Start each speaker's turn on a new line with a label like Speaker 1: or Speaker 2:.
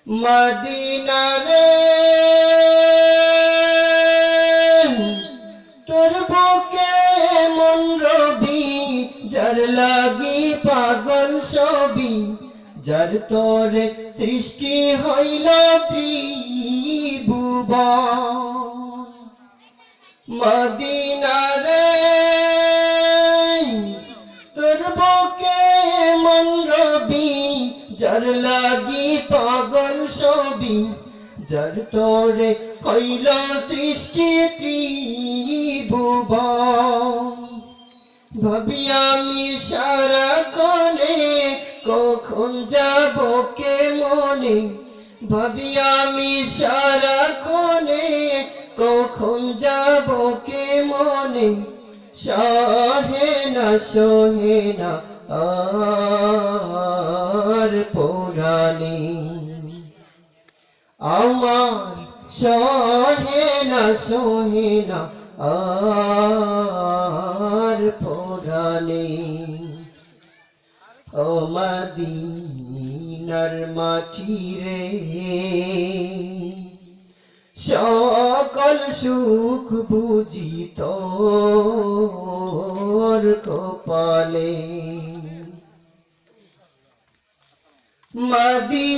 Speaker 1: Medina রে তোর বুকে মন রবি, যার লাগি পাগল সবি, যার তোরে সৃষ্টি হইল ত্রিভুবন। মদিনা রে তোর বুকে মন রবি, যার লাগি পাগল সবি, যার তোরে হইল সৃষ্টি ত্রিভুবন। ভাবি আমি সারাক্ষণে কখন যাব কে মনে, ভাবি আমি সারাক্ষণে কখন যাব কে মনে, সহে না আর পুরানি আমার, সহে না আর পুরানি। ও মদিনার মাটি রে সকল সুখ বুঝি তোর কপালে। মদিনা